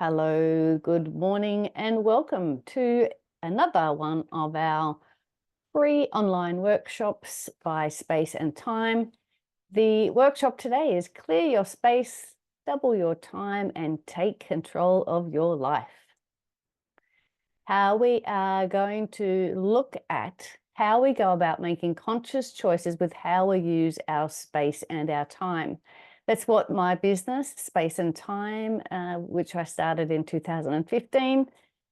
Hello, good morning, and welcome to another one of our free online workshops by Space and Time. The workshop today is Clear Your Space, Double Your Time, and Take Control of Your Life. How we are going to look at how we go about making conscious choices with how we use our space and our time. That's what my business, Space and Time, which I started in 2015,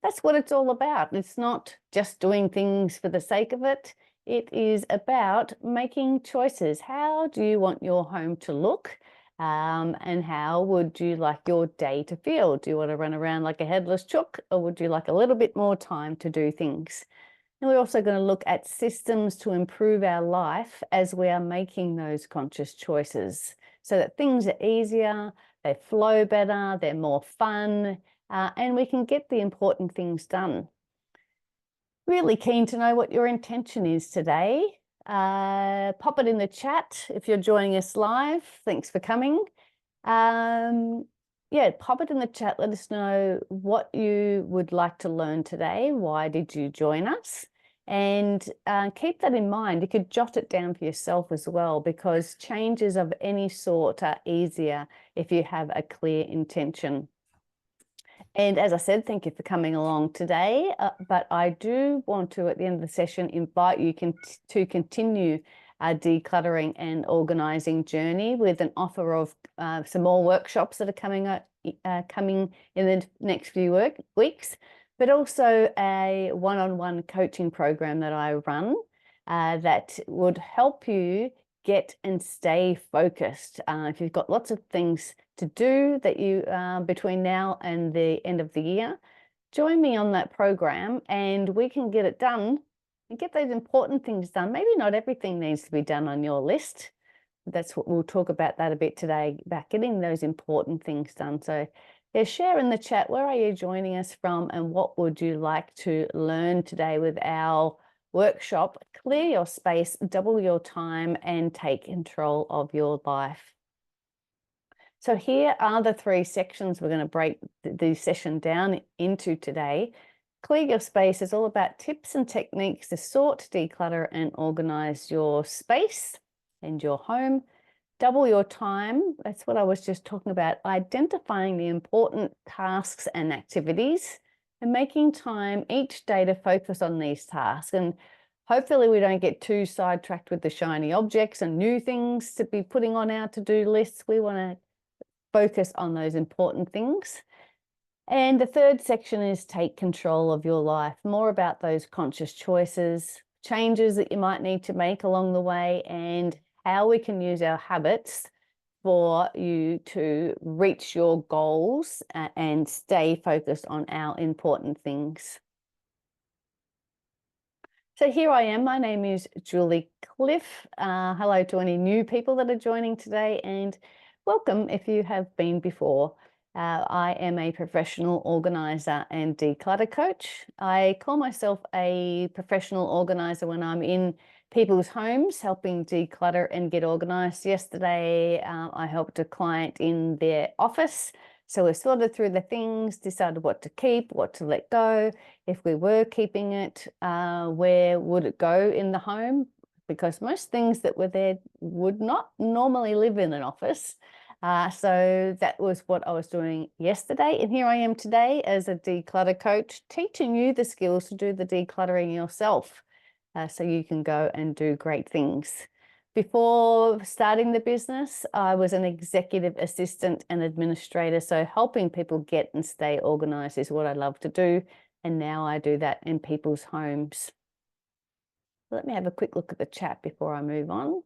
that's what it's all about. It's not just doing things for the sake of it. It is about making choices. How do you want your home to look? And how would you like your day to feel? Do you want to run around like a headless chook, or would you like a little bit more time to do things? And we're also going to look at systems to improve our life as we are making those conscious choices, so that things are easier, they flow better, they're more fun, and we can get the important things done. Really keen to know what your intention is today. Pop it in the chat if you're joining us live. Thanks for coming. Yeah, pop it in the chat. Let us know what you would like to learn today. Why did you join us? And keep that in mind. You could jot it down for yourself as well, because changes of any sort are easier if you have a clear intention. And as I said, thank you for coming along today. But I do want to, at the end of the session, invite you to continue our decluttering and organising journey with an offer of some more workshops that are coming in the next few weeks, but also a one-on-one coaching program that I run that would help you get and stay focused. If you've got lots of things to do that you between now and the end of the year, join me on that program and we can get it done and get those important things done. Maybe not everything needs to be done on your list. That's what we'll talk about that a bit today, about getting those important things done. So yeah, share in the chat, where are you joining us from and what would you like to learn today with our workshop, Clear Your Space, Double Your Time, and Take Control of Your Life. So here are the three sections we're going to break the session down into today. Clear Your Space is all about tips and techniques to sort, declutter, and organize your space and your home. Double Your Time, that's what I was just talking about, identifying the important tasks and activities and making time each day to focus on these tasks. And hopefully we don't get too sidetracked with the shiny objects and new things to be putting on our to-do lists. We want to focus on those important things. And the third section is Take Control of Your Life, more about those conscious choices, changes that you might need to make along the way, and how we can use our habits for you to reach your goals and stay focused on our important things. So here I am. My name is Julie Cliff. Hello to any new people that are joining today, and welcome if you have been before. I am a professional organizer and declutter coach. I call myself a professional organizer when I'm in people's homes helping declutter and get organized. Yesterday, I helped a client in their office. So we sorted through the things, decided what to keep, what to let go. If we were keeping it, where would it go in the home? Because most things that were there would not normally live in an office. So that was what I was doing yesterday. And here I am today as a declutter coach, teaching you the skills to do the decluttering yourself, so you can go and do great things. Before starting the business, I was an executive assistant and administrator. So helping people get and stay organized is what I love to do. And now I do that in people's homes. Let me have a quick look at the chat before I move on.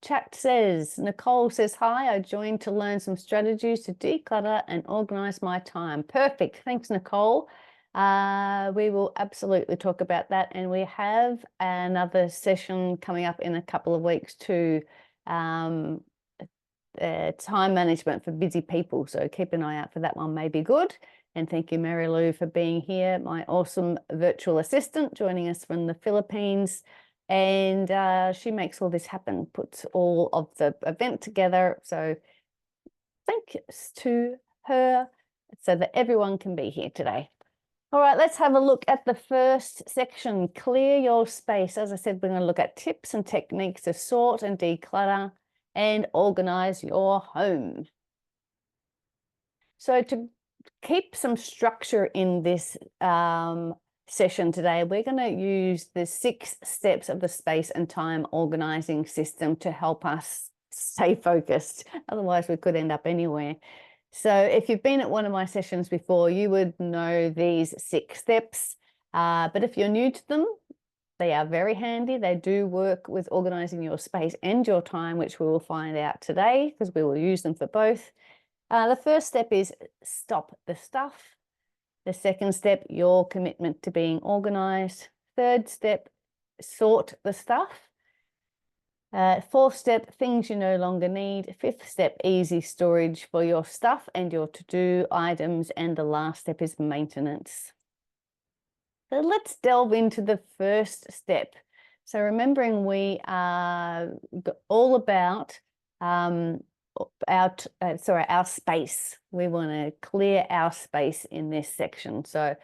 Chat says, Nicole says, hi, I joined to learn some strategies to declutter and organize my time. Perfect. Thanks, Nicole. We will absolutely talk about that. And we have another session coming up in a couple of weeks too, time management for busy people. So keep an eye out for that one, may be good. And thank you, Mary Lou, for being here, my awesome virtual assistant, joining us from the Philippines. And she makes all this happen, puts all of the event together. So thanks to her. so that everyone can be here today. All right, let's have a look at the first section, clear your space. As I said, we're going to look at tips and techniques to sort and declutter and organize your home. So to keep some structure in this session today, we're going to use the 6 steps of the space and time organizing system to help us stay focused. Otherwise, we could end up anywhere. So if you've been at one of my sessions before, you would know these 6 steps. But if you're new to them, they are very handy. They do work with organizing your space and your time, which we will find out today because we will use them for both. The first step is stop the stuff. The second step, your commitment to being organized. Third step, sort the stuff. Fourth step, things you no longer need. Fifth step, easy storage for your stuff and your to-do items. And the last step is maintenance. So let's delve into the first step. So remembering we are all about our space. We want to clear our space in this section. So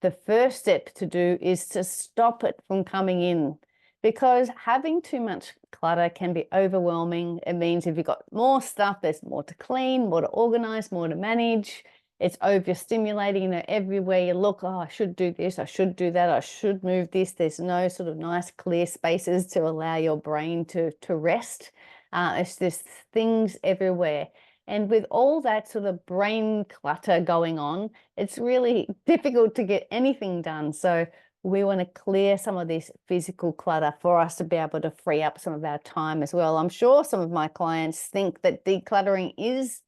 the first step to do is to stop it from coming in, because having too much clutter can be overwhelming. It means if you've got more stuff, there's more to clean, more to organize, more to manage. It's overstimulating, you know, everywhere you look, oh, I should do this, I should do that, I should move this. There's no sort of nice clear spaces to allow your brain to rest. It's just things everywhere. And with all that sort of brain clutter going on, it's really difficult to get anything done. So we want to clear some of this physical clutter for us to be able to free up some of our time as well. I'm sure some of my clients think that decluttering is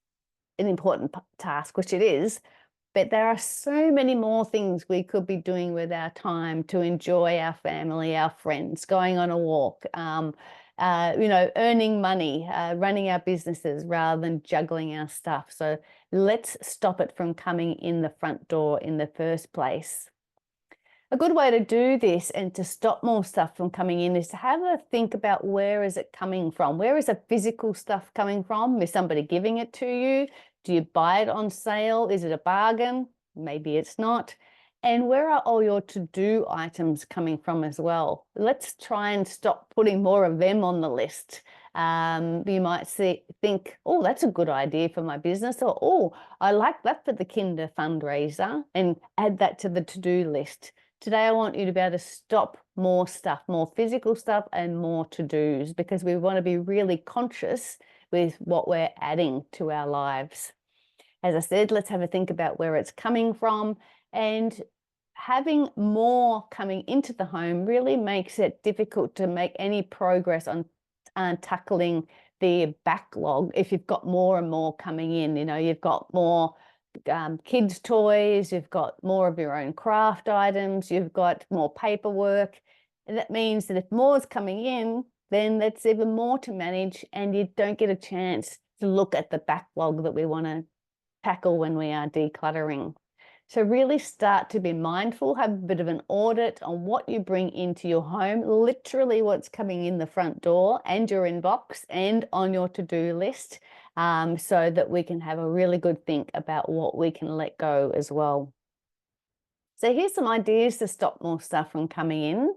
an important task, which it is, but there are so many more things we could be doing with our time to enjoy our family, our friends, going on a walk, you know, earning money, running our businesses rather than juggling our stuff. So let's stop it from coming in the front door in the first place. A good way to do this and to stop more stuff from coming in is to have a think about, where is it coming from? Where is the physical stuff coming from? Is somebody giving it to you? Do you buy it on sale? Is it a bargain? Maybe it's not. And where are all your to-do items coming from as well? Let's try and stop putting more of them on the list. You might think, oh, that's a good idea for my business, or oh, I like that for the Kinder fundraiser, and add that to the to-do list. Today, I want you to be able to stop more stuff, more physical stuff and more to-dos, because we want to be really conscious with what we're adding to our lives. As I said, let's have a think about where it's coming from, and having more coming into the home really makes it difficult to make any progress on tackling the backlog. If you've got more and more coming in, you know, you've got more kids' toys, you've got more of your own craft items, you've got more paperwork. And that means that if more is coming in, then that's even more to manage, and you don't get a chance to look at the backlog that we want to tackle when we are decluttering. So really start to be mindful, have a bit of an audit on what you bring into your home, literally what's coming in the front door and your inbox and on your to-do list, so that we can have a really good think about what we can let go as well. So here's some ideas to stop more stuff from coming in.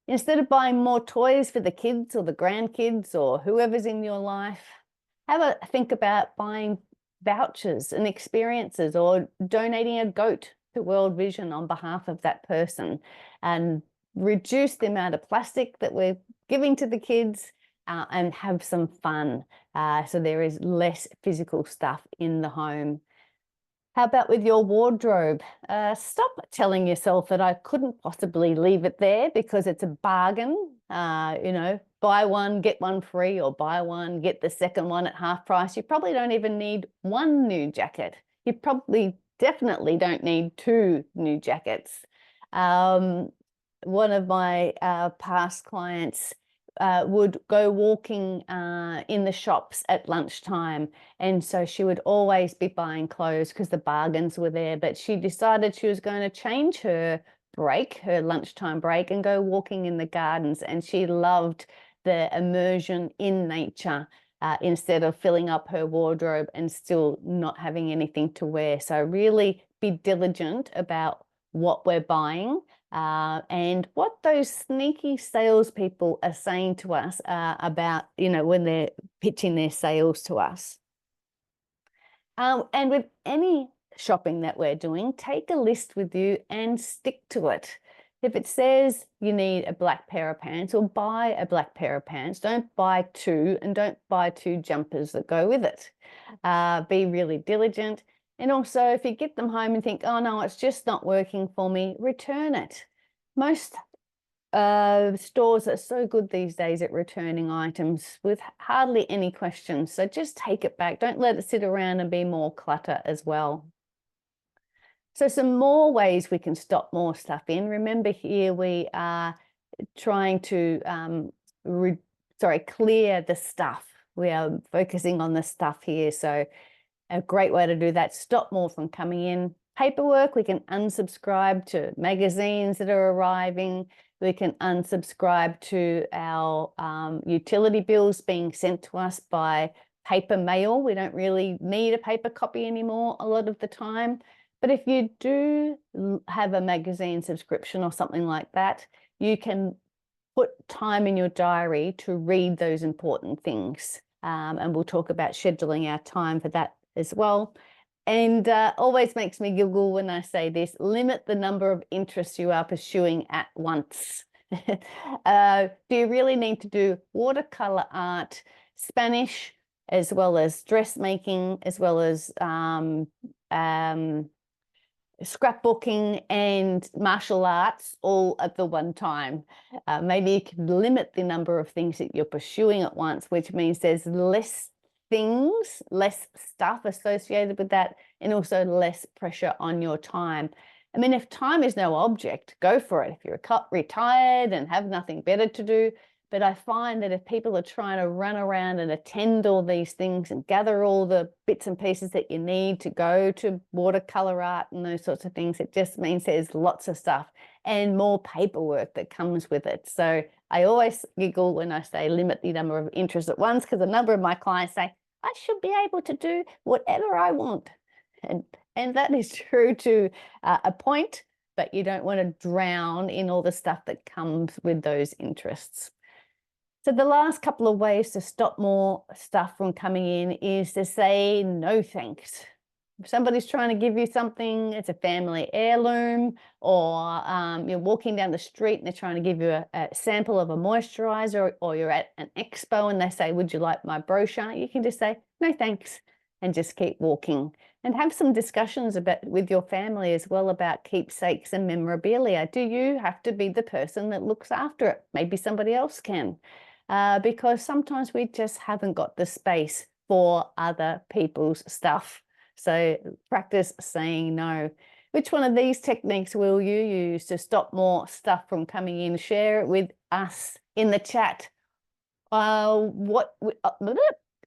Instead of buying more toys for the kids or the grandkids or whoever's in your life, have a think about buying vouchers and experiences, or donating a goat to World Vision on behalf of that person, and reduce the amount of plastic that we're giving to the kids, and have some fun, so there is less physical stuff in the home. How about with your wardrobe? Stop telling yourself that I couldn't possibly leave it there because it's a bargain. You know, buy one, get one free, or buy one, get the second one at half price. You probably don't even need one new jacket. You definitely don't need 2 new jackets. One of my past clients would go walking in the shops at lunchtime, and so she would always be buying clothes because the bargains were there, but she decided she was going to change her lunchtime break, and go walking in the gardens, and she loved the immersion in nature. instead of filling up her wardrobe and still not having anything to wear. So really be diligent about what we're buying and what those sneaky salespeople are saying to us about, when they're pitching their sales to us. And with any shopping that we're doing, take a list with you and stick to it. If it says you need a black pair of pants, or buy a black pair of pants. Don't buy two, and don't buy two jumpers that go with it. Be really diligent. And also, if you get them home and think, oh no, it's just not working for me, return it. Most stores are so good these days at returning items with hardly any questions. So just take it back. Don't let it sit around and be more clutter as well. So some more ways we can stop more stuff in. Remember, here we are trying to clear the stuff. We are focusing on the stuff here. So a great way to do that, stop more from coming in. Paperwork, we can unsubscribe to magazines that are arriving. We can unsubscribe to our utility bills being sent to us by paper mail. We don't really need a paper copy anymore a lot of the time. But if you do have a magazine subscription or something like that, you can put time in your diary to read those important things. And we'll talk about scheduling our time for that as well. And always makes me giggle when I say this: limit the number of interests you are pursuing at once. Do you really need to do watercolor art, Spanish, as well as dressmaking, as well as scrapbooking and martial arts all at the one time? Maybe you can limit the number of things that you're pursuing at once, which means there's less things, less stuff associated with that, and also less pressure on your time. I mean, if time is no object, go for it. If you're retired and have nothing better to do. But I find that if people are trying to run around and attend all these things and gather all the bits and pieces that you need to go to watercolor art and those sorts of things, it just means there's lots of stuff and more paperwork that comes with it. So I always giggle when I say limit the number of interests at once, because a number of my clients say, I should be able to do whatever I want. And that is true to a point, but you don't want to drown in all the stuff that comes with those interests. So the last couple of ways to stop more stuff from coming in is to say no thanks. If somebody's trying to give you something, it's a family heirloom, or you're walking down the street and they're trying to give you a sample of a moisturizer, or you're at an expo and they say, would you like my brochure? You can just say, no thanks, and just keep walking. And have some discussions with your family as well about keepsakes and memorabilia. Do you have to be the person that looks after it? Maybe somebody else can, because sometimes we just haven't got the space for other people's stuff. So practice saying no. Which one of these techniques will you use to stop more stuff from coming in? Share it with us in the chat.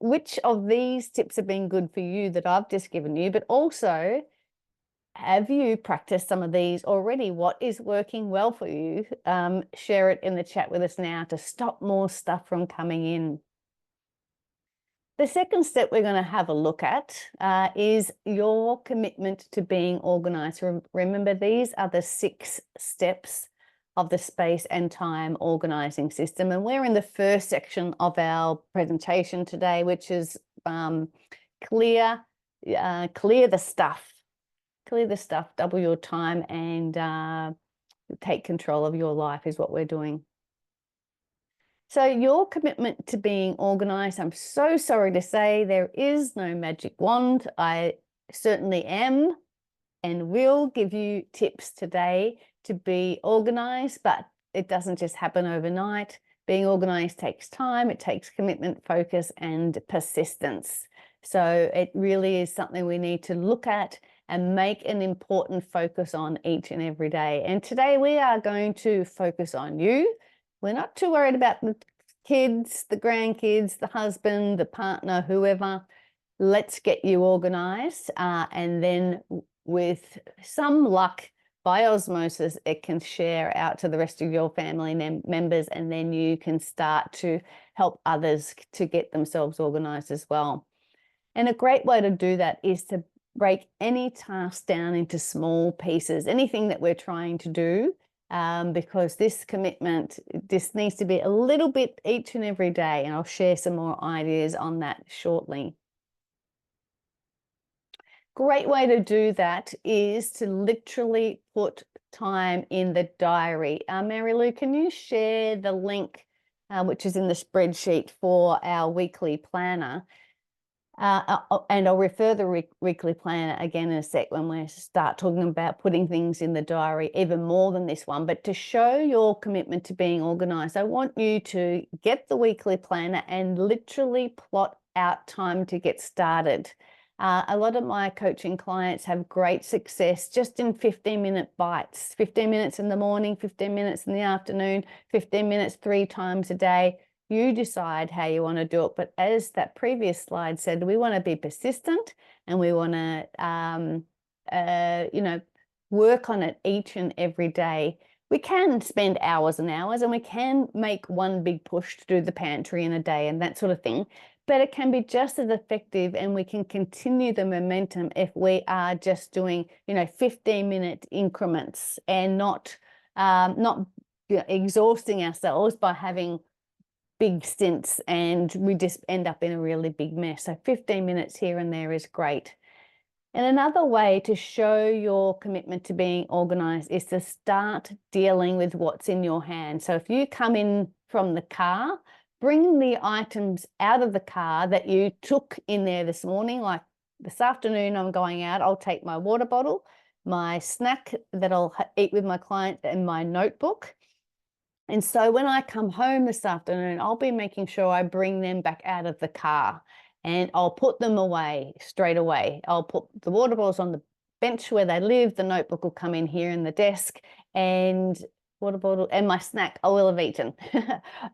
Which of these tips have been good for you that I've just given you? But also, have you practiced some of these already? What is working well for you? Share it in the chat with us now to stop more stuff from coming in. The second step we're going to have a look at is your commitment to being organised. Remember, these are the 6 steps of the space and time organising system. And we're in the first section of our presentation today, which is clear the stuff. Clear the stuff, double your time, and take control of your life is what we're doing. So your commitment to being organised, I'm so sorry to say there is no magic wand. I certainly am and will give you tips today to be organised, but it doesn't just happen overnight. Being organised takes time, it takes commitment, focus, and persistence. So it really is something we need to look at and make an important focus on each and every day. And today we are going to focus on you. We're not too worried about the kids, the grandkids, the husband, the partner, whoever. Let's get you organised, and then with some luck, by osmosis, it can share out to the rest of your family members, and then you can start to help others to get themselves organized as well. And a great way to do that is to break any task down into small pieces, anything that we're trying to do, because this commitment, this needs to be a little bit each and every day, and I'll share some more ideas on that shortly. Great way to do that is to literally put time in the diary. Mary Lou, can you share the link, which is in the spreadsheet for our weekly planner? And I'll refer the weekly planner again in a sec when we start talking about putting things in the diary, even more than this one. But to show your commitment to being organized, I want you to get the weekly planner and literally plot out time to get started. A lot of my coaching clients have great success just in 15-minute bites, 15 minutes in the morning, 15 minutes in the afternoon, 15 minutes 3 times a day. You decide how you want to do it. But as that previous slide said, we want to be persistent, and we want to, work on it each and every day. We can spend hours and hours, and we can make one big push to do the pantry in a day and that sort of thing. But it can be just as effective, and we can continue the momentum if we are just doing, 15-minute increments and not exhausting ourselves by having big stints, and we just end up in a really big mess. So 15 minutes here and there is great. And another way to show your commitment to being organized is to start dealing with what's in your hand. So if you come in from the car, bring the items out of the car that you took in there this morning. Like this afternoon, I'm going out, I'll take my water bottle, my snack that I'll eat with my client, and my notebook. And so when I come home this afternoon, I'll be making sure I bring them back out of the car, and I'll put them away straight away. I'll put the water bottles on the bench where they live. The notebook will come in here in the desk, and water bottle and my snack I will have eaten.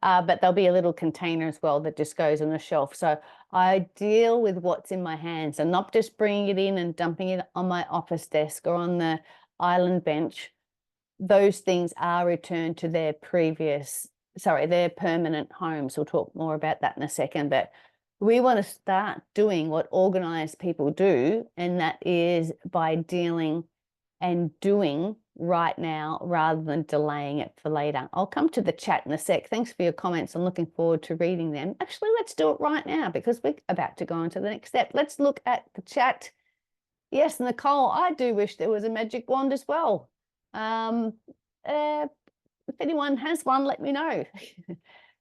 But there'll be a little container as well that just goes on the shelf. So I deal with what's in my hands and not just bringing it in and dumping it on my office desk or on the island bench. Those things are returned to their their permanent homes. We'll talk more about that in a second, but we want to start doing what organized people do, and that is by dealing and doing right now rather than delaying it for later. I'll come to the chat in a sec. Thanks for your comments. I'm looking forward to reading them. Actually, let's do it right now because we're about to go on to the next step. Let's look at the chat. Yes, Nicole, I do wish there was a magic wand as well. If anyone has one, let me know.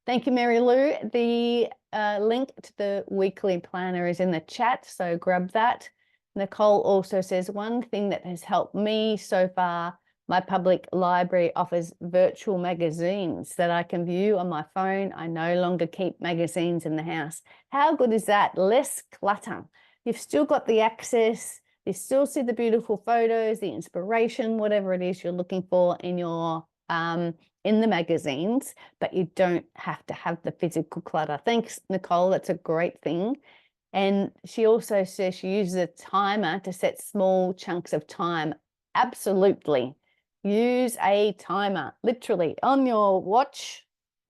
Thank you, Mary Lou. The link to the weekly planner is in the chat, so grab that. Nicole also says, one thing that has helped me so far, my public library offers virtual magazines that I can view on my phone. I no longer keep magazines in the house. How good is that? Less clutter. You've still got the access. You still see the beautiful photos, the inspiration, whatever it is you're looking for in your in the magazines, but you don't have to have the physical clutter. Thanks, Nicole. That's a great thing. And she also says she uses a timer to set small chunks of time. Absolutely. Use a timer, literally on your watch.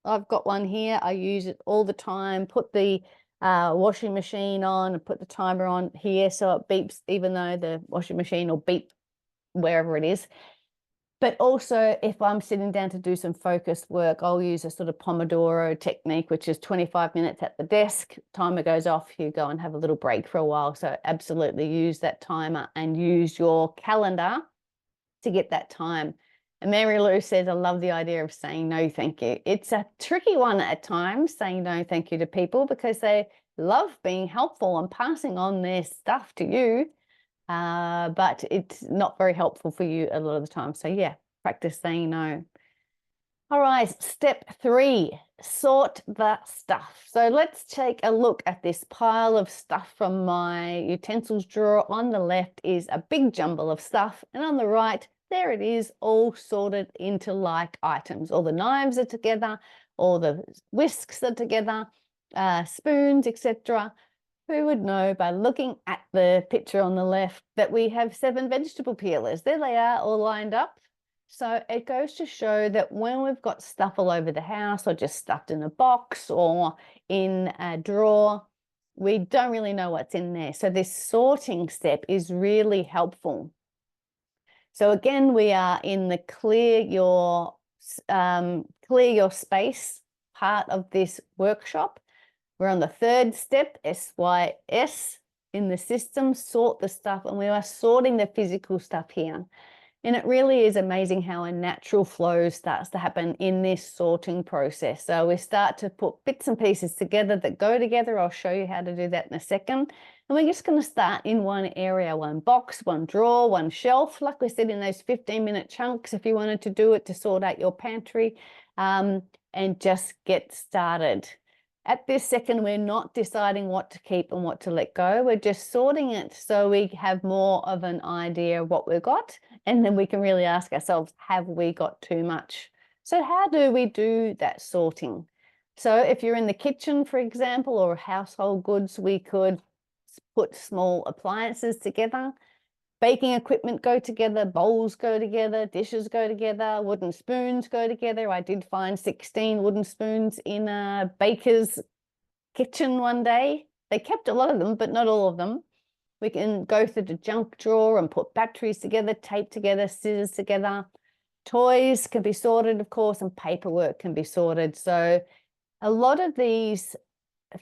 I've got one here. I use it all the time. Put the washing machine on and put the timer on here so it beeps, even though the washing machine will beep wherever it is. But also, if I'm sitting down to do some focused work, I'll use a sort of Pomodoro technique, which is 25 minutes at the desk. Timer goes off, you go and have a little break for a while. So absolutely use that timer and use your calendar to get that time. And Mary Lou says, I love the idea of saying no, thank you. It's a tricky one at times, saying no, thank you to people, because they love being helpful and passing on their stuff to you. But it's not very helpful for you a lot of the time. So yeah, practice saying no. All right, step 3, sort the stuff. So let's take a look at this pile of stuff from my utensils drawer. On the left is a big jumble of stuff, and on the right, there it is, all sorted into like items. All the knives are together, all the whisks are together, spoons, etc. Who would know by looking at the picture on the left that we have 7 vegetable peelers? There they are, all lined up. So it goes to show that when we've got stuff all over the house or just stuffed in a box or in a drawer, we don't really know what's in there. So this sorting step is really helpful. So again, we are in the clear your space part of this workshop. We're on the 3rd step, SYS, in the system, sort the stuff, and we are sorting the physical stuff here. And it really is amazing how a natural flow starts to happen in this sorting process. So we start to put bits and pieces together that go together. I'll show you how to do that in a second. And we're just going to start in one area, one box, one drawer, one shelf, like we said, in those 15-minute chunks, if you wanted to do it to sort out your pantry, and just get started. At this second, we're not deciding what to keep and what to let go. We're just sorting it so we have more of an idea of what we've got. And then we can really ask ourselves, have we got too much? So how do we do that sorting? So if you're in the kitchen, for example, or household goods, we could put small appliances together. Baking equipment go together, bowls go together, dishes go together, wooden spoons go together. I did find 16 wooden spoons in a baker's kitchen one day. They kept a lot of them, but not all of them. We can go through the junk drawer and put batteries together, tape together, scissors together. Toys can be sorted, of course, and paperwork can be sorted. So a lot of these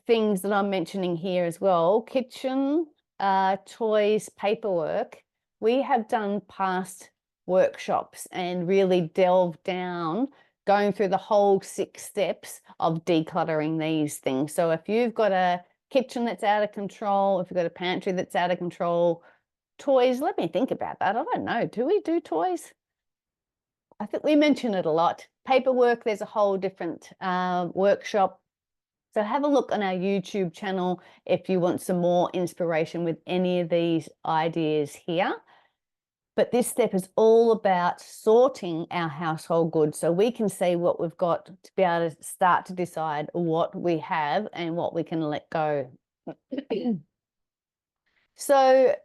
things that I'm mentioning here as well, kitchen, toys, paperwork, we have done past workshops and really delved down, going through the whole 6 steps of decluttering these things. So if you've got a kitchen that's out of control, if you've got a pantry that's out of control, toys, let me think about that. I don't know. Do we do toys? I think we mention it a lot. Paperwork, there's a whole different workshop. So have a look on our YouTube channel if you want some more inspiration with any of these ideas here. But this step is all about sorting our household goods so we can see what we've got to be able to start to decide what we have and what we can let go. So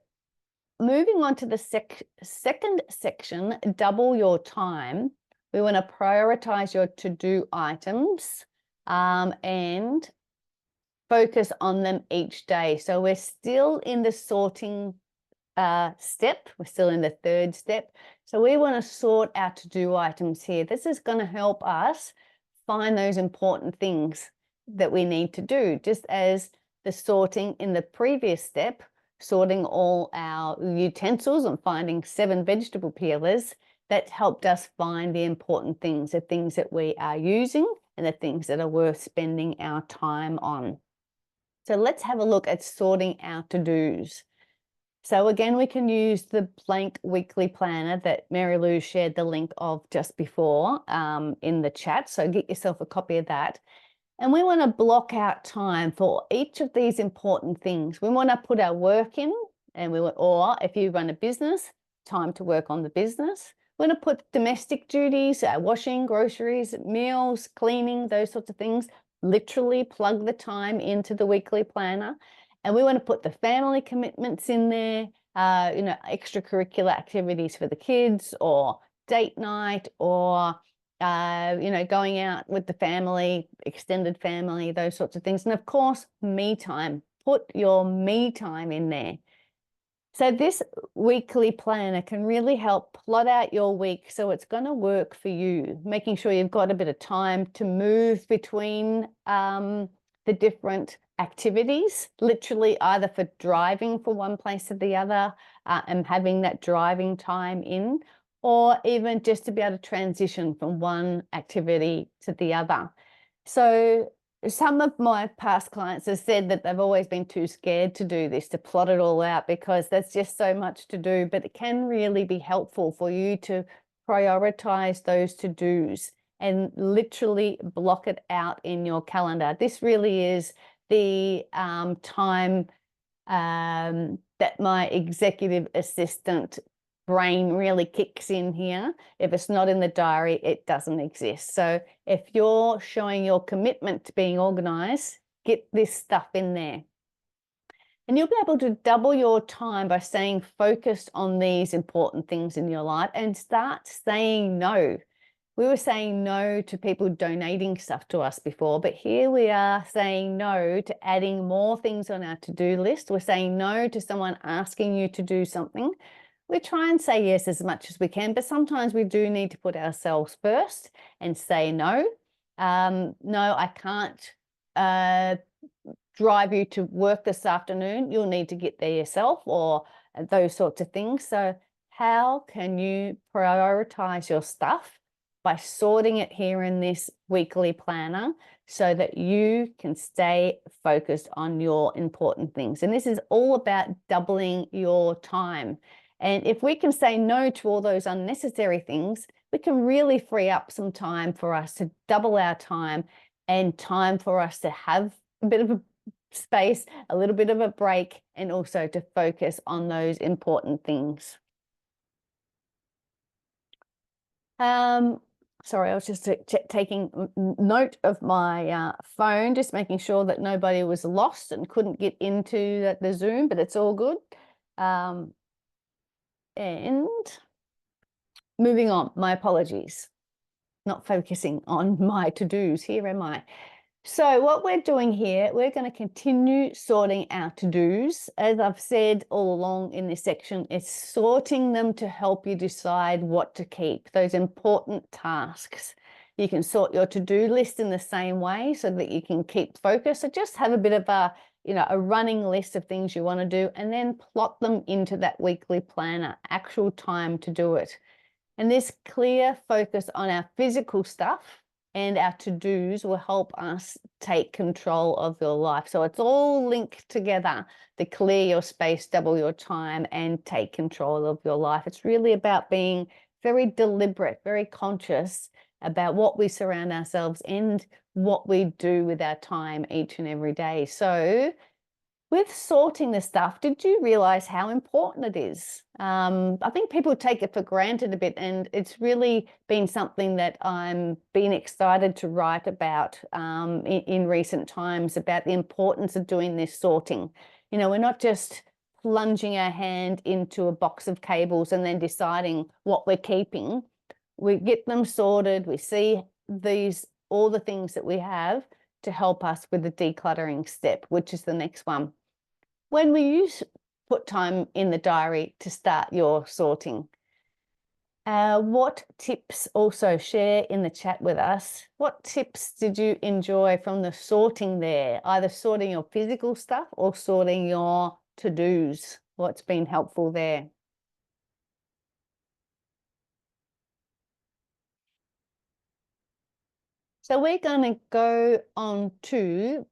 moving on to the second section, double your time. We want to prioritize your to-do items and focus on them each day. So we're still in the sorting step. We're still in the 3rd step. So we want to sort our to-do items here. This is going to help us find those important things that we need to do, just as the sorting in the previous step, sorting all our utensils and finding 7 vegetable peelers, that helped us find the important things, the things that we are using and the things that are worth spending our time on. So let's have a look at sorting our to-dos. So again, we can use the blank weekly planner that Mary Lou shared the link of just before in the chat. So get yourself a copy of that. And we want to block out time for each of these important things. We want to put our work in, and or if you run a business, time to work on the business. We want to put domestic duties, washing, groceries, meals, cleaning, those sorts of things. Literally plug the time into the weekly planner. And we want to put the family commitments in there, extracurricular activities for the kids, or date night, or, going out with the family, extended family, those sorts of things. And of course, me time. Put your me time in there. So this weekly planner can really help plot out your week so it's going to work for you, making sure you've got a bit of time to move between the different activities, literally either for driving from one place to the other and having that driving time in, or even just to be able to transition from one activity to the other. So some of my past clients have said that they've always been too scared to do this, to plot it all out, because there's just so much to do, but it can really be helpful for you to prioritize those to-dos and literally block it out in your calendar. This really is the time that my executive assistant brain really kicks in here. If it's not in the diary, it doesn't exist. So if you're showing your commitment to being organized, get this stuff in there. And you'll be able to double your time by staying focused on these important things in your life and start saying no. We were saying no to people donating stuff to us before, but here we are saying no to adding more things on our to-do list. We're saying no to someone asking you to do something. We try and say yes as much as we can, but sometimes we do need to put ourselves first and say no. No, I can't drive you to work this afternoon. You'll need to get there yourself, or those sorts of things. So how can you prioritize your stuff by sorting it here in this weekly planner so that you can stay focused on your important things? And this is all about doubling your time. And if we can say no to all those unnecessary things, we can really free up some time for us to double our time, and time for us to have a bit of a space, a little bit of a break, and also to focus on those important things. Sorry, I was just taking note of my phone, just making sure that nobody was lost and couldn't get into the Zoom, but it's all good. And moving on, my apologies. Not focusing on my to-dos. Here am I. So what we're doing here, we're going to continue sorting our to-dos. As I've said all along in this section, it's sorting them to help you decide what to keep, those important tasks. You can sort your to-do list in the same way so that you can keep focus. So just have a bit of a running list of things you want to do, and then plot them into that weekly planner, actual time to do it. And this clear focus on our physical stuff and our to-dos will help us take control of your life. So it's all linked together to clear your space, double your time, and take control of your life. It's really about being very deliberate, very conscious about what we surround ourselves and what we do with our time each and every day. So with sorting the stuff, did you realize how important it is? I think people take it for granted a bit, and it's really been something that I'm been excited to write about in recent times, about the importance of doing this sorting. We're not just plunging our hand into a box of cables and then deciding what we're keeping. We get them sorted, we see all the things that we have to help us with the decluttering step, which is the next one. When we put time in the diary to start your sorting, what tips also share in the chat with us? What tips did you enjoy from the sorting there? Either sorting your physical stuff or sorting your to-dos. What's been helpful there? So we're going to go on to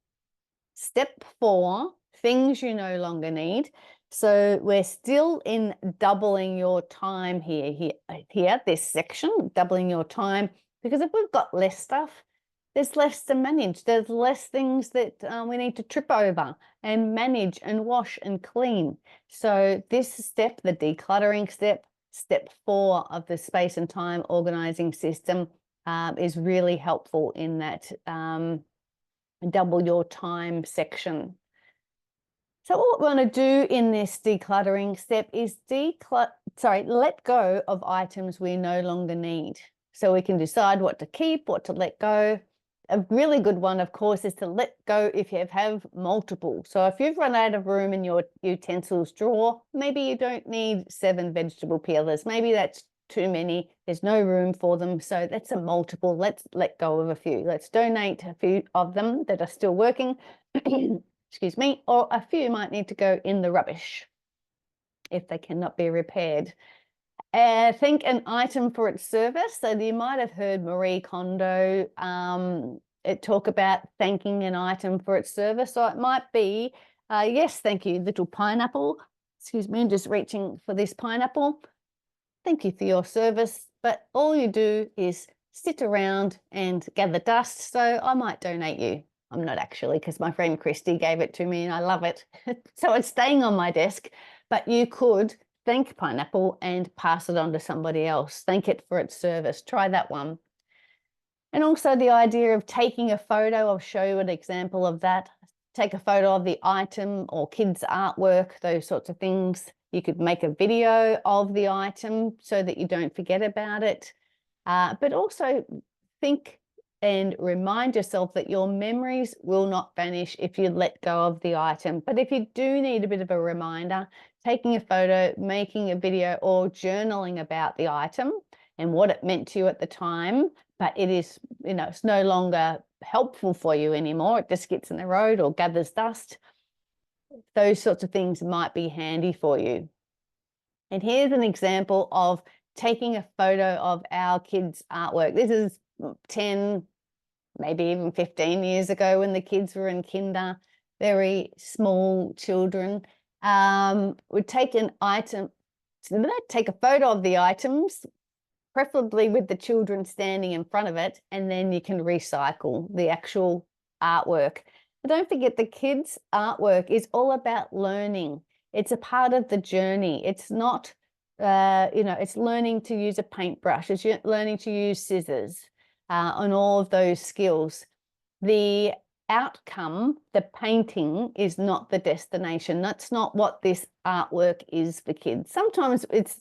step 4, things you no longer need. So we're still in doubling your time here, this section, doubling your time, because if we've got less stuff, there's less to manage. There's less things that we need to trip over and manage and wash and clean. So this step, the decluttering step, step 4 of the space and time organizing system, is really helpful in that double your time section. So what we want to do in this decluttering step is let go of items we no longer need. So we can decide what to keep, what to let go. A really good one, of course, is to let go if you have multiple. So if you've run out of room in your utensils drawer, maybe you don't need 7 vegetable peelers. Maybe that's too many. There's no room for them. So that's a multiple. Let's let go of a few. Let's donate a few of them that are still working. Excuse me, or a few might need to go in the rubbish if they cannot be repaired. Think an item for its service. So you might have heard Marie Kondo talk about thanking an item for its service. So it might be, yes, thank you, little pineapple. Excuse me, I'm just reaching for this pineapple. Thank you for your service, but all you do is sit around and gather dust. So I might donate you. I'm not actually, because my friend Christy gave it to me and I love it. So it's staying on my desk, but you could thank pineapple and pass it on to somebody else. Thank it for its service. Try that one. And also the idea of taking a photo. I'll show you an example of that. take a photo of the item or kids' artwork, those sorts of things. You could make a video of the item so that you don't forget about it. But also think and remind yourself that your memories will not vanish if you let go of the item. But if you do need a bit of a reminder, taking a photo, making a video, or journaling about the item and what it meant to you at the time, but it is, it's no longer helpful for you anymore. It just gets in the road or gathers dust. Those sorts of things might be handy for you. And here's an example of taking a photo of our kids' artwork. This is 10, maybe even 15 years ago when the kids were in kinder, very small children. Would take an item, take a photo of the items, preferably with the children standing in front of it, and then you can recycle the actual artwork. But don't forget, the kids' artwork is all about learning. It's a part of the journey. It's not, it's learning to use a paintbrush, it's learning to use scissors, and all of those skills. The outcome, the painting, is not the destination. That's not what this artwork is for kids. Sometimes it's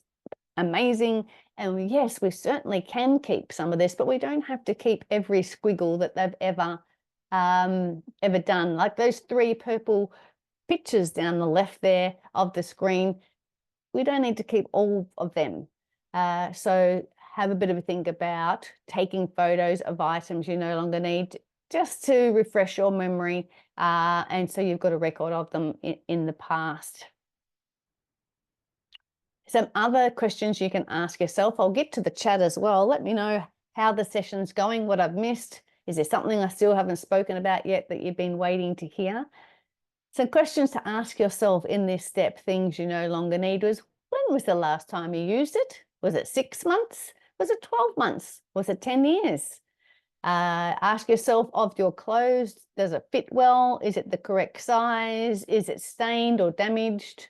amazing, and yes, we certainly can keep some of this, but we don't have to keep every squiggle that they've ever done. Like those 3 purple pictures down the left there of the screen, we don't need to keep all of them. So have a bit of a think about taking photos of items you no longer need, just to refresh your memory, and so you've got a record of them in the past. Some other questions you can ask yourself. I'll get to the chat as well. Let me know how the session's going, what I've missed. Is there something I still haven't spoken about yet that you've been waiting to hear? Some questions to ask yourself in this step, things you no longer need, was when was the last time you used it? Was it 6 months? Was it 12 months? Was it 10 years? Ask yourself of your clothes, does it fit well? Is it the correct size? Is it stained or damaged?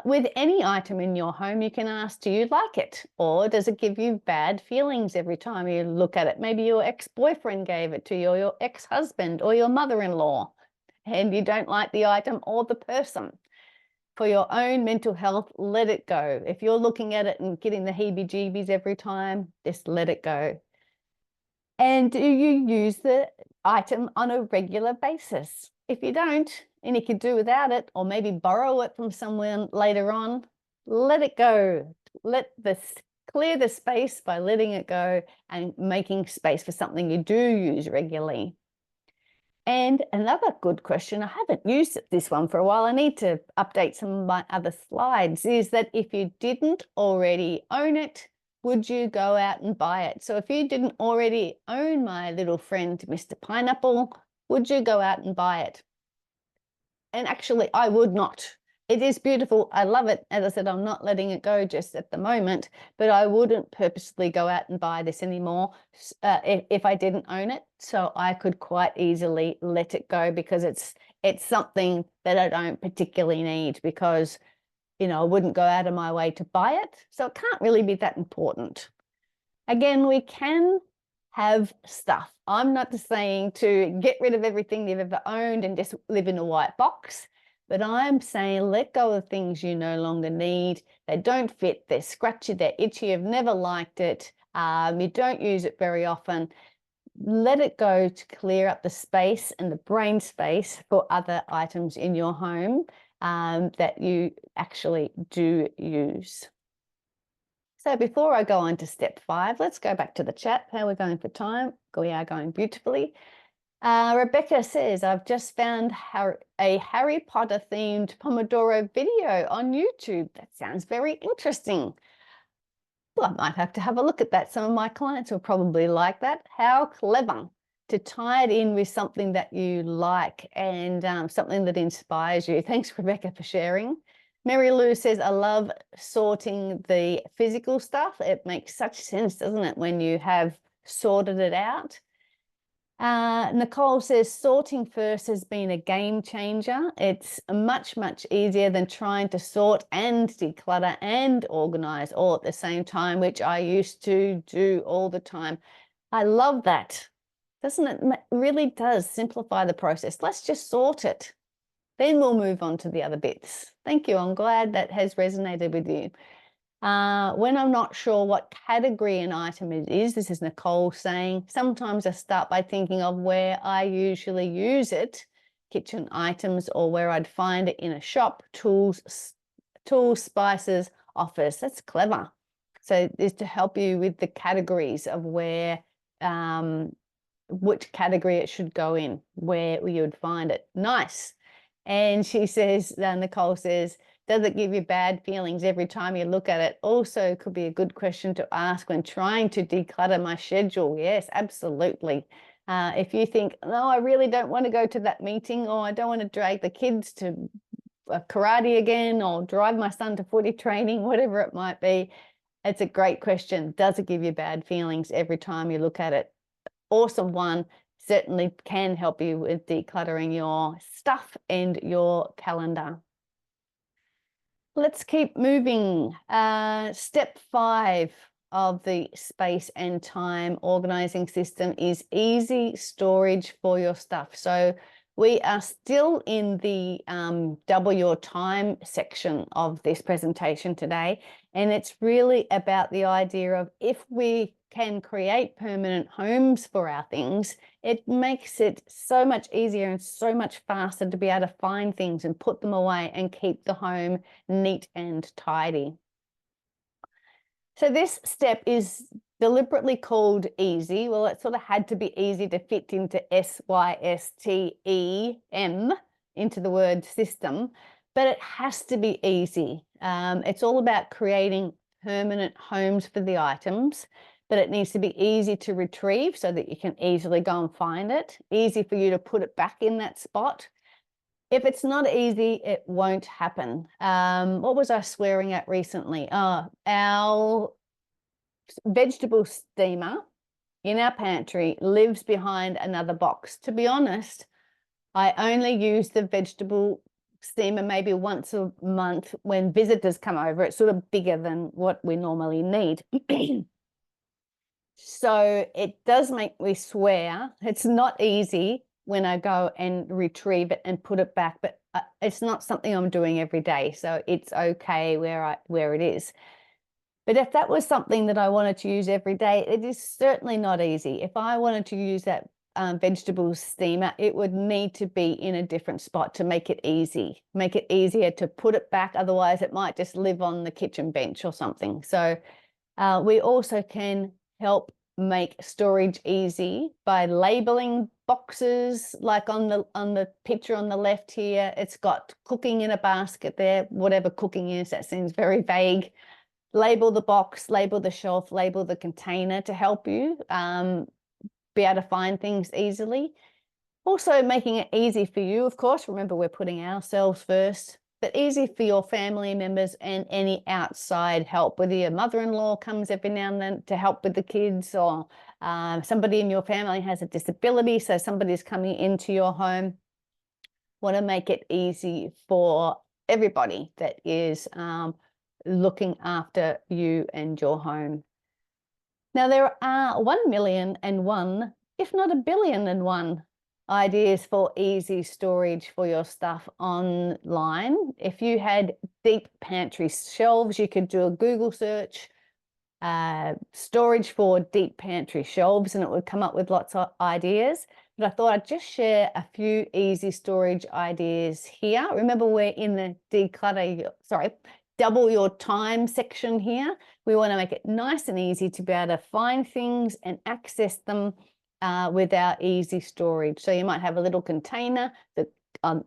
With any item in your home, you can ask, do you like it? Or does it give you bad feelings every time you look at it? Maybe your ex-boyfriend gave it to you, or your ex-husband, or your mother-in-law, and you don't like the item or the person. For your own mental health, let it go. If you're looking at it and getting the heebie-jeebies every time, just let it go. And do you use the item on a regular basis? If you don't, and you could do without it, or maybe borrow it from someone later on, let it go. Clear the space by letting it go and making space for something you do use regularly. And another good question, I haven't used this one for a while, I need to update some of my other slides, is that if you didn't already own it, would you go out and buy it? So if you didn't already own my little friend, Mr. Pineapple, would you go out and buy it? And actually, I would not. It is beautiful. I love it. As I said, I'm not letting it go just at the moment, but I wouldn't purposely go out and buy this anymore if I didn't own it. So I could quite easily let it go, because it's something that I don't particularly need, because, I wouldn't go out of my way to buy it. So it can't really be that important. Again, we can have stuff. I'm not saying to get rid of everything you've ever owned and just live in a white box, but I'm saying let go of things you no longer need. They don't fit, they're scratchy, they're itchy, you've never liked it, you don't use it very often. Let it go to clear up the space and the brain space for other items in your home that you actually do use. So before I go on to step 5, let's go back to the chat. How are we going for time? We are going beautifully. Rebecca says, I've just found a Harry Potter themed Pomodoro video on YouTube. That sounds very interesting. Well, I might have to have a look at that. Some of my clients will probably like that. How clever to tie it in with something that you like and something that inspires you. Thanks, Rebecca, for sharing. Mary Lou says, I love sorting the physical stuff. It makes such sense, doesn't it, when you have sorted it out? Nicole says, sorting first has been a game changer. It's much, much easier than trying to sort and declutter and organize all at the same time, which I used to do all the time. I love that. Doesn't it? Really does simplify the process. Let's just sort it. Then we'll move on to the other bits. Thank you. I'm glad that has resonated with you. When I'm not sure what category an item it is, this is Nicole saying, sometimes I start by thinking of where I usually use it, kitchen items, or where I'd find it in a shop, tools, spices, office. That's clever. So is to help you with the categories of where, which category it should go in, where you would find it. Nice. And she says, Nicole says, does it give you bad feelings every time you look at it? Also could be a good question to ask when trying to declutter my schedule. Yes, absolutely. If you think, no, I really don't want to go to that meeting, or I don't want to drag the kids to karate again, or drive my son to footy training, whatever it might be, it's a great question. Does it give you bad feelings every time you look at it? Awesome one. Certainly can help you with decluttering your stuff and your calendar. Let's keep moving. Step 5 of the space and time organizing system is easy storage for your stuff. So we are still in the double your time section of this presentation today, and it's really about the idea of if we can create permanent homes for our things, it makes it so much easier and so much faster to be able to find things and put them away and keep the home neat and tidy. So this step is deliberately called easy. Well, it sort of had to be easy to fit into SYSTEM, into the word system, but it has to be easy. It's all about creating permanent homes for the items, but it needs to be easy to retrieve so that you can easily go and find it, easy for you to put it back in that spot. If it's not easy, it won't happen. What was I swearing at recently? Our vegetable steamer in our pantry lives behind another box. To be honest, I only use the vegetable steamer maybe once a month when visitors come over. It's sort of bigger than what we normally need. So it does make me swear. It's not easy when I go and retrieve it and put it back, but it's not something I'm doing every day. So it's okay where it is. But if that was something that I wanted to use every day, it is certainly not easy. If I wanted to use that vegetable steamer, it would need to be in a different spot to make it easy, make it easier to put it back. Otherwise, it might just live on the kitchen bench or something. So we also can help make storage easy by labeling boxes, like on the picture on the left here. It's got cooking in a basket there, whatever cooking is. That seems very vague. Label the box, label the shelf, label the container to help you be able to find things easily. Also making it easy for you, of course. Remember, we're putting ourselves first, but easy for your family members and any outside help, whether your mother-in-law comes every now and then to help with the kids, or somebody in your family has a disability, so somebody's coming into your home. Want to make it easy for everybody that is looking after you and your home. Now, there are 1,000,001, if not 1,000,000,001 ideas for easy storage for your stuff online. If you had deep pantry shelves, you could do a Google search, storage for deep pantry shelves, and it would come up with lots of ideas. But I thought I'd just share a few easy storage ideas here. Remember, we're in the double your time section here. We want to make it nice and easy to be able to find things and access them with our easy storage. So you might have a little container that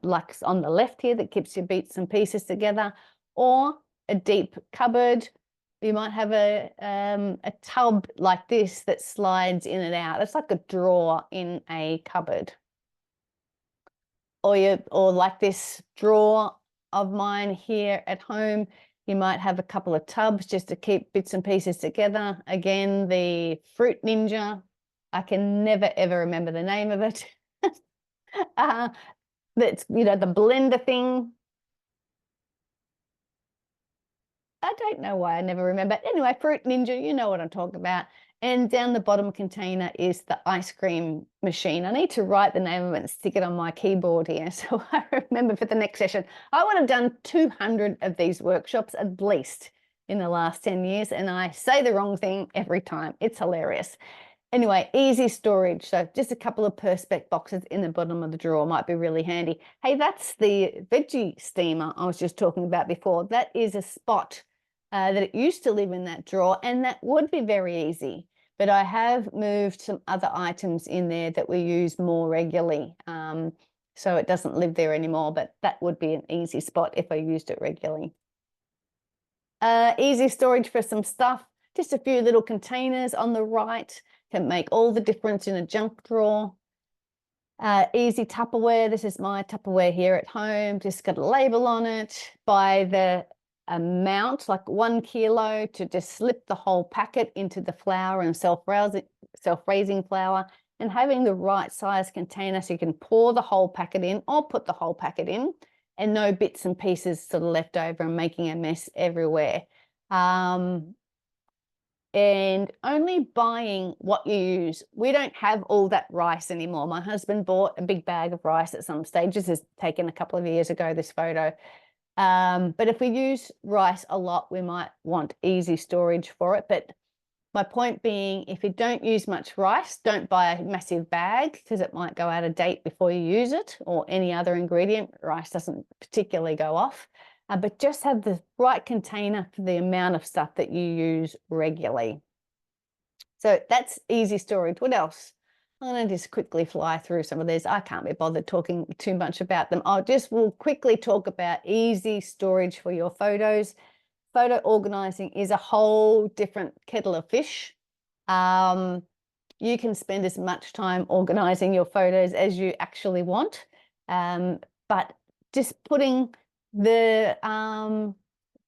like on the left here that keeps your bits and pieces together, or a deep cupboard. You might have a tub like this that slides in and out. It's like a drawer in a cupboard. Or like this drawer of mine here at home, you might have a couple of tubs just to keep bits and pieces together. Again, the Fruit Ninja, I can never ever remember the name of it. That's, the blender thing. don't know why I never remember. Anyway, Fruit Ninja, you know what I'm talking about. And down the bottom container is the ice cream machine. I need to write the name of it and stick it on my keyboard here so I remember for the next session. I would have done 200 of these workshops at least in the last 10 years, and I say the wrong thing every time. It's hilarious. Anyway, easy storage. So just a couple of Perspex boxes in the bottom of the drawer might be really handy. Hey, that's the veggie steamer I was just talking about before. That is a spot that it used to live in that drawer, and that would be very easy. But I have moved some other items in there that we use more regularly. So it doesn't live there anymore, but that would be an easy spot if I used it regularly. Easy storage for some stuff. Just a few little containers on the right can make all the difference in a junk drawer. Easy Tupperware. This is my Tupperware here at home. Just got a label on it by the amount, like 1 kilo, to just slip the whole packet into the flour and self-raising flour, and having the right size container so you can pour the whole packet in or put the whole packet in, and no bits and pieces sort of left over and making a mess everywhere. And only buying what you use. We don't have all that rice anymore. My husband bought a big bag of rice at some stage. This is taken a couple of years ago, this photo. But if we use rice a lot, we might want easy storage for it. But my point being, if you don't use much rice, don't buy a massive bag because it might go out of date before you use it, or any other ingredient. Rice doesn't particularly go off. But just have the right container for the amount of stuff that you use regularly. So that's easy storage. What else? I'm going to just quickly fly through some of these. I can't be bothered talking too much about them. We'll quickly talk about easy storage for your photos. Photo organizing is a whole different kettle of fish. You can spend as much time organizing your photos as you actually want. But just putting the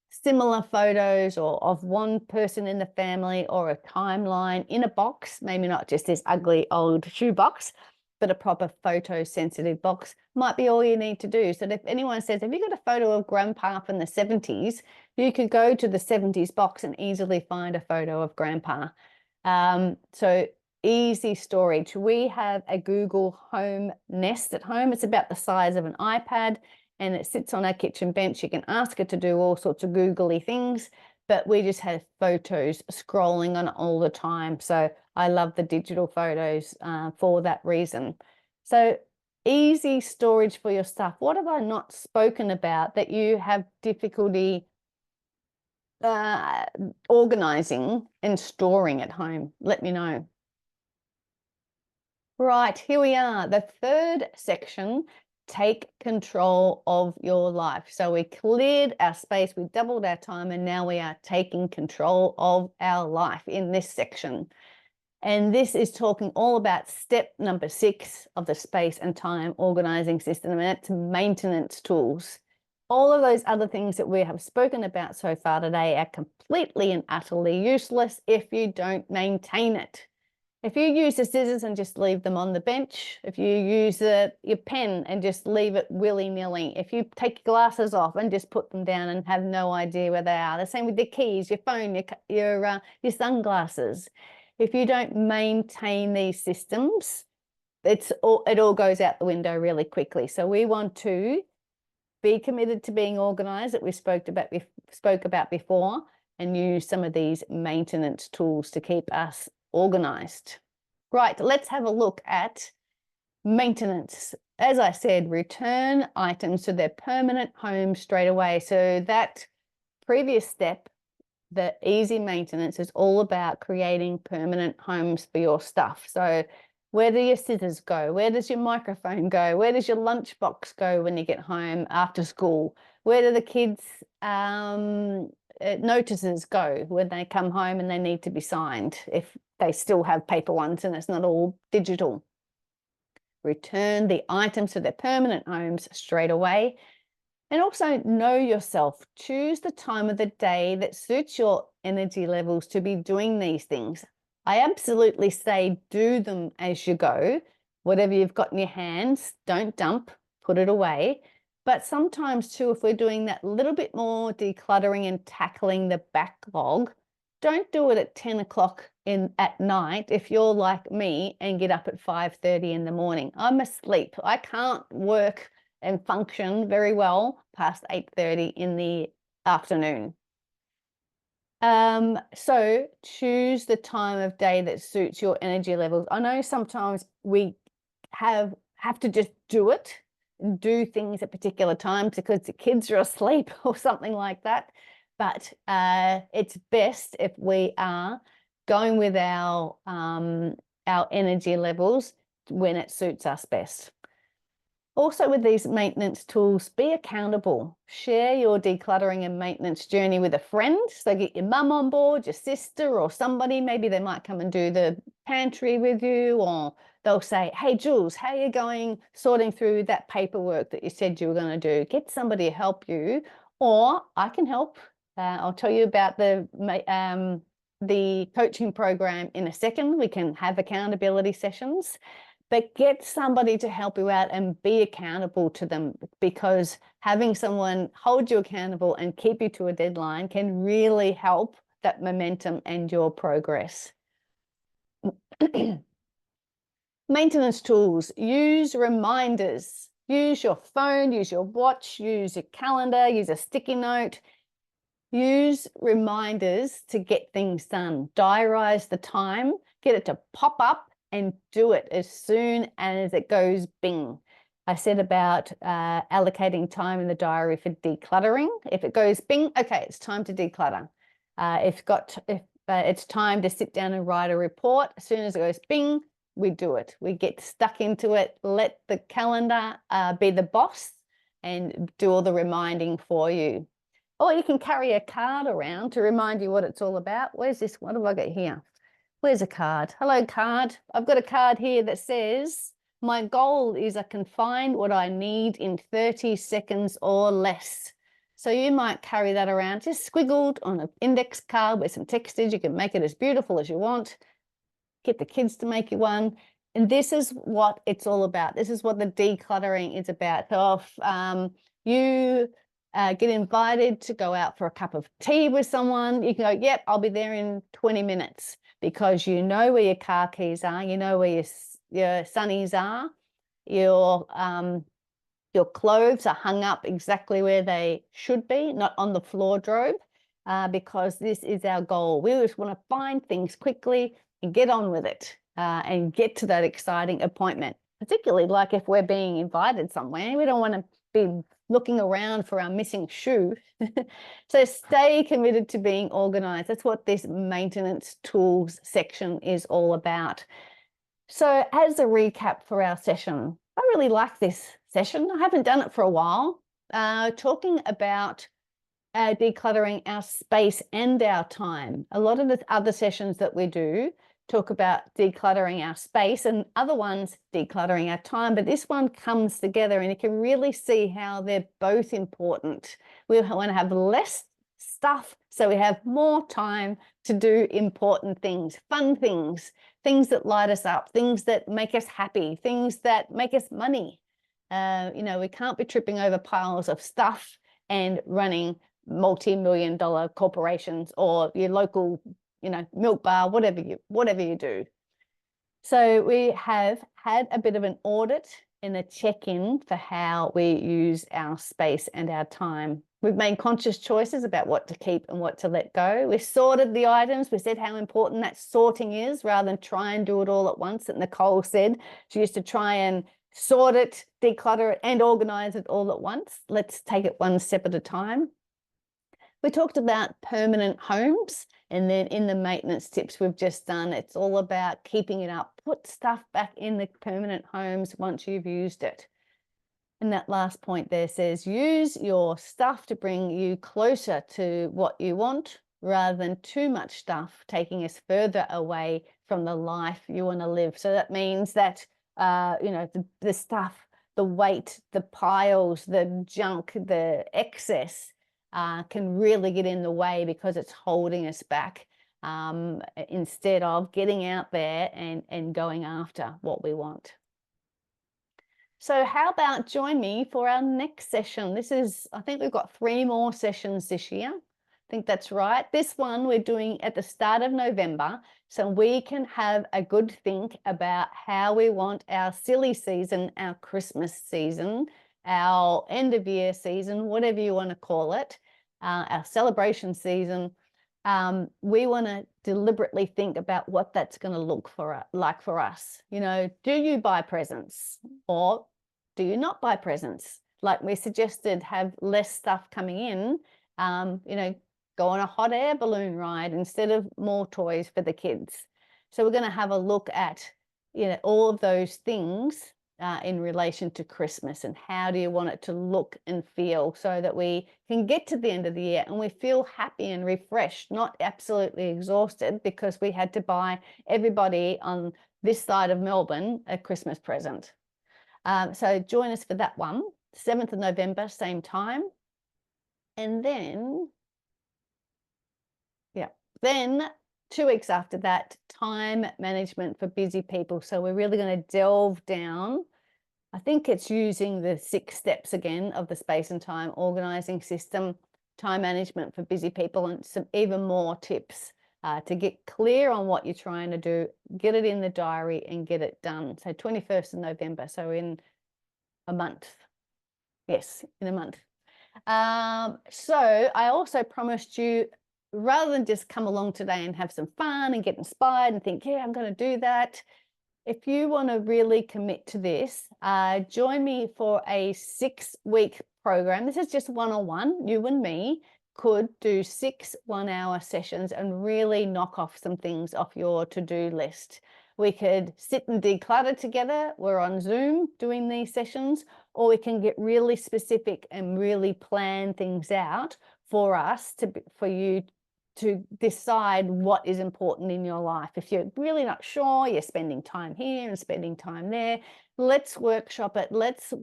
similar photos or of one person in the family or a timeline in a box, maybe not just this ugly old shoebox, but a proper photo sensitive box might be all you need to do. So that if anyone says, have you got a photo of grandpa from the 70s, you could go to the 70s box and easily find a photo of grandpa. So easy storage. We have a Google Home Nest at home. It's about the size of an iPad, and it sits on our kitchen bench. You can ask it to do all sorts of googly things, but we just have photos scrolling on it all the time. So I love the digital photos for that reason. So easy storage for your stuff. What have I not spoken about that you have difficulty organizing and storing at home? Let me know. Right, here we are, the third section. Take control of your life. So we cleared our space, we doubled our time, and now we are taking control of our life in this section. And this is talking all about step number 6 of the space and time organizing system, and it's maintenance tools. All of those other things that we have spoken about so far today are completely and utterly useless if you don't maintain it. If you use the scissors and just leave them on the bench, if you use your pen and just leave it willy-nilly, if you take your glasses off and just put them down and have no idea where they are, the same with the keys, your phone, your sunglasses. If you don't maintain these systems, it all goes out the window really quickly. So we want to be committed to being organized that we spoke about before, and use some of these maintenance tools to keep us organized. Right, let's have a look at maintenance. As I said, return items to their permanent home straight away. So that previous step, the easy maintenance, is all about creating permanent homes for your stuff. So where do your scissors go? Where does your microphone go? Where does your lunchbox go when you get home after school? Where do the kids' notices go when they come home and they need to be signed, if they still have paper ones and it's not all digital? Return the items to their permanent homes straight away. And also know yourself. Choose the time of the day that suits your energy levels to be doing these things. I absolutely say do them as you go. Whatever you've got in your hands, don't dump, put it away. But sometimes too, if we're doing that little bit more decluttering and tackling the backlog, don't do it at 10 o'clock at night if you're like me and get up at 5:30 in the morning. I'm asleep. I can't work and function very well past 8:30 in the afternoon. So choose the time of day that suits your energy levels. I know sometimes we have to just do things at particular times because the kids are asleep or something like that. But it's best if we are going with our energy levels when it suits us best. Also, with these maintenance tools, be accountable. Share your decluttering and maintenance journey with a friend. So get your mum on board, your sister, or somebody. Maybe they might come and do the pantry with you, or they'll say, hey, Jules, how are you going sorting through that paperwork that you said you were going to do? Get somebody to help you, or I can help. I'll tell you about the coaching program in a second. We can have accountability sessions. But get somebody to help you out and be accountable to them, because having someone hold you accountable and keep you to a deadline can really help that momentum and your progress. Maintenance tools, use reminders. Use your phone, use your watch, use your calendar, use a sticky note. Use reminders to get things done. Diarize the time, get it to pop up, and do it as soon as it goes bing. I said about allocating time in the diary for decluttering. If it goes bing, okay, it's time to declutter. If it's time to sit down and write a report, as soon as it goes bing, we do it. We get stuck into it. Let the calendar be the boss and do all the reminding for you. Or you can carry a card around to remind you what it's all about. Where's this? What have I got here? Where's a card? Hello, card. I've got a card here that says, my goal is I can find what I need in 30 seconds or less. So you might carry that around just squiggled on an index card with some textures. You can make it as beautiful as you want. Get the kids to make you one. And this is what it's all about. This is what the decluttering is about. So if you get invited to go out for a cup of tea with someone, you can go, yep, I'll be there in 20 minutes. Because you know where your car keys are, you know where your sunnies are, your clothes are hung up exactly where they should be, not on the wardrobe, because this is our goal. We just want to find things quickly and get on with it and get to that exciting appointment, particularly like if we're being invited somewhere. We don't want to be looking around for our missing shoe. So stay committed to being organized. That's what this maintenance tools section is all about. So as a recap for our session, I really like this session. I haven't done it for a while. Talking about decluttering our space and our time. A lot of the other sessions that we do talk about decluttering our space, and other ones decluttering our time, but this one comes together and you can really see how they're both important. We want to have less stuff so we have more time to do important things, fun things, things that light us up, things that make us happy, things that make us money. We can't be tripping over piles of stuff and running multi-million-dollar corporations or your local milk bar, whatever you do. So we have had a bit of an audit and a check-in for how we use our space and our time. We've made conscious choices about what to keep and what to let go. We sorted the items. We said how important that sorting is rather than try and do it all at once. That Nicole said she used to try and sort it, declutter it, and organize it all at once. Let's take it one step at a time. We talked about permanent homes, and then in the maintenance tips we've just done, it's all about keeping it up. Put stuff back in the permanent homes once you've used it. And that last point there says, use your stuff to bring you closer to what you want rather than too much stuff taking us further away from the life you want to live. So that means that, the stuff, the weight, the piles, the junk, the excess, can really get in the way because it's holding us back instead of getting out there and going after what we want. So how about join me for our next session? I think we've got 3 more sessions this year. I think that's right. This one we're doing at the start of November, so we can have a good think about how we want our silly season, our Christmas season, our end of year season, whatever you want to call it, our celebration season. We want to deliberately think about what that's going to look like for us. You know, do you buy presents or do you not buy presents? Like we suggested, have less stuff coming in. You know, go on a hot air balloon ride instead of more toys for the kids. So we're going to have a look at, you know, all of those things in relation to Christmas, and how do you want it to look and feel so that we can get to the end of the year and we feel happy and refreshed, not absolutely exhausted because we had to buy everybody on this side of Melbourne a Christmas present. So join us for that one, 7th of November, same time. And then, then 2 weeks after that, time management for busy people. So we're really going to delve down. I think it's using the 6 steps again of the space and time organizing system, time management for busy people, and some even more tips to get clear on what you're trying to do, get it in the diary and get it done. So 21st of November, so in a month. Yes, in a month. So I also promised you, rather than just come along today and have some fun and get inspired and think, yeah, I'm going to do that. If you want to really commit to this, join me for a 6-week program. This is just one-on-one. You and me could do 6 one-hour sessions and really knock off some things off your to-do list. We could sit and declutter together. We're on Zoom doing these sessions, or we can get really specific and really plan things out for us for you to decide what is important in your life. If you're really not sure, you're spending time here and spending time there, let's workshop it. Let's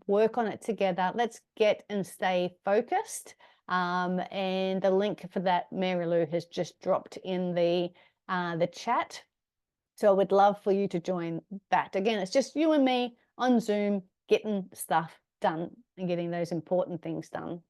work on it together. Let's get and stay focused. And the link for that, Mary Lou has just dropped in the chat. So I would love for you to join that. Again, it's just you and me on Zoom getting stuff done and getting those important things done.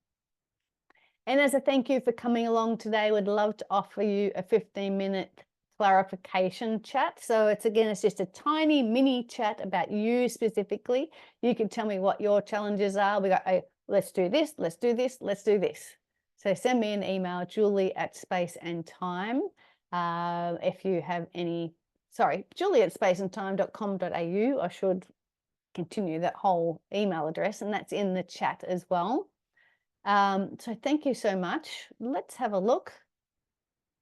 And as a thank you for coming along today, we'd love to offer you a 15-minute clarification chat. So it's just a tiny mini chat about you specifically. You can tell me what your challenges are. We go, hey, let's do this, let's do this, let's do this. So send me an email, julie@spaceandtime. If you have any, julie@spaceandtime.com.au. I should continue that whole email address, and that's in the chat as well. So thank you so much. Let's have a look.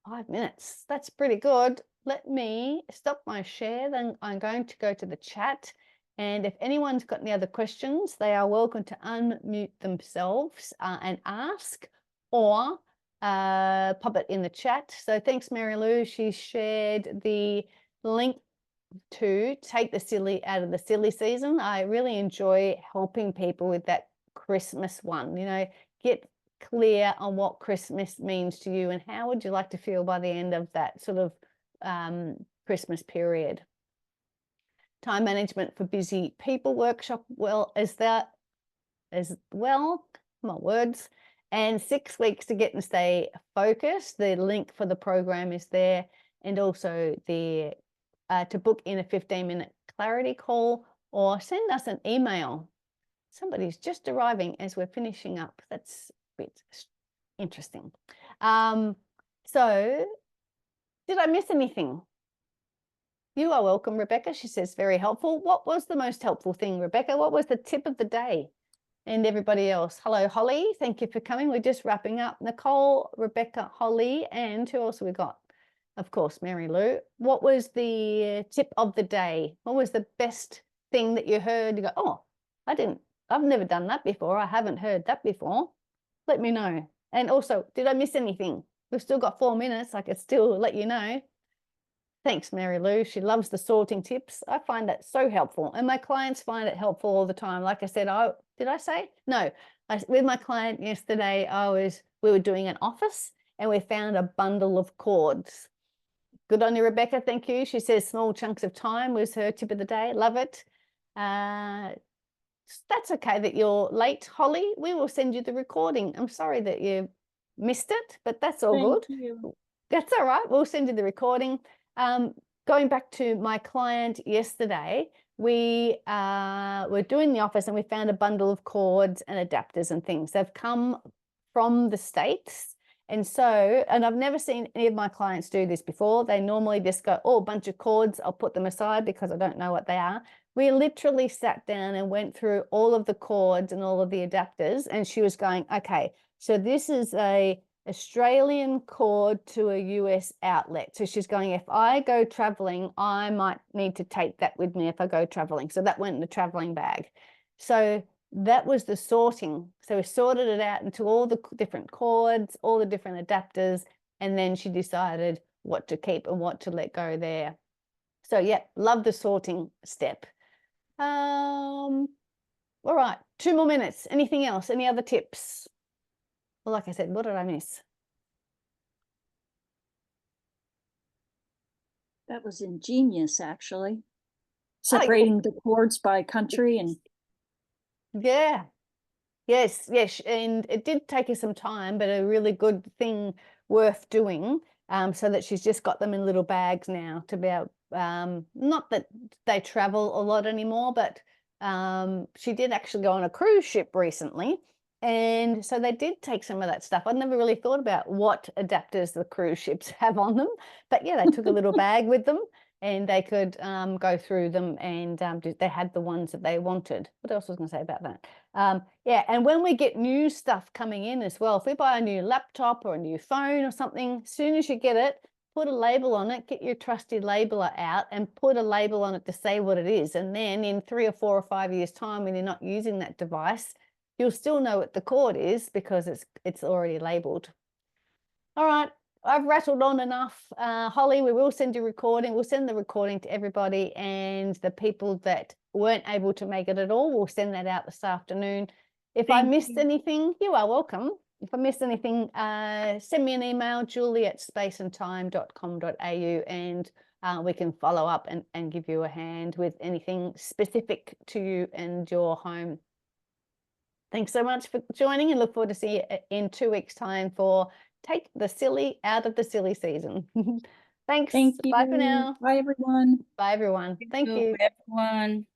5 minutes. That's pretty good. Let me stop my share. Then I'm going to go to the chat. And if anyone's got any other questions, they are welcome to unmute themselves and ask, or pop it in the chat. So thanks, Mary Lou. She shared the link to take the silly out of the silly season. I really enjoy helping people with that Christmas one. You know, get clear on what Christmas means to you and how would you like to feel by the end of that sort of Christmas period. Time management for busy people workshop as well, my words, and 6 weeks to get and stay focused. The link for the program is there, and also the to book in a 15-minute clarity call or send us an email. Somebody's just arriving as we're finishing up. That's a bit interesting. So did I miss anything? You are welcome, Rebecca. She says, very helpful. What was the most helpful thing, Rebecca? What was the tip of the day? And everybody else. Hello, Holly. Thank you for coming. We're just wrapping up. Nicole, Rebecca, Holly, and who else have we got? Of course, Mary Lou. What was the tip of the day? What was the best thing that you heard? You go, oh, I've never done that before. I haven't heard that before. Let me know. And also, did I miss anything? We've still got 4 minutes. I could still let you know. Thanks, Mary Lou. She loves the sorting tips. I find that so helpful. And my clients find it helpful all the time. Like I said, did I say? No. With my client yesterday, we were doing an office and we found a bundle of cords. Good on you, Rebecca. Thank you. She says small chunks of time was her tip of the day. Love it. that's okay that you're late, Holly. We will send you the recording. I'm sorry that you missed it, but that's all Thank good. you. That's all right. We'll send you the recording. Going back to my client yesterday, we were doing the office and we found a bundle of cords and adapters and things. They've come from the States. And so, and I've never seen any of my clients do this before. They normally just go, oh, a bunch of cords, I'll put them aside because I don't know what they are. We literally sat down and went through all of the cords and all of the adapters. And she was going, okay, so this is a Australian cord to a US outlet. So she's going, if I go traveling, I might need to take that with me if I go traveling. So that went in the traveling bag. So that was the sorting. So we sorted it out into all the different cords, all the different adapters, and then she decided what to keep and what to let go there. So yeah, love the sorting step. All right, 2 more minutes. Anything else? Any other tips? Well, like I said, what did I miss? That was ingenious, actually. Oh, Separating the cords by country and yeah. Yes, yes. And it did take her some time, but a really good thing worth doing. So that she's just got them in little bags now to be able, not that they travel a lot anymore, but she did actually go on a cruise ship recently. And so they did take some of that stuff. I'd never really thought about what adapters the cruise ships have on them, but yeah, they took a little bag with them and they could go through them, and they had the ones that they wanted. What else was I going to say about that? Yeah, and when we get new stuff coming in as well, if we buy a new laptop or a new phone or something, as soon as you get it, put a label on it, get your trusty labeler out and put a label on it to say what it is. And then in 3 or 4 or 5 years' time, when you're not using that device, you'll still know what the cord is because it's already labeled. All right, I've rattled on enough. Holly, we will send you a recording. We'll send the recording to everybody, and the people that weren't able to make it at all, we'll send that out this afternoon. If I missed anything, you are welcome. If I missed anything, send me an email, julie@spaceandtime.com.au, and we can follow up and give you a hand with anything specific to you and your home. Thanks so much for joining, and look forward to see you in 2 weeks' time for Take the Silly Out of the Silly Season. Thanks. thank you. Bye for now. Bye, everyone. Bye, everyone. Thank you. Everyone.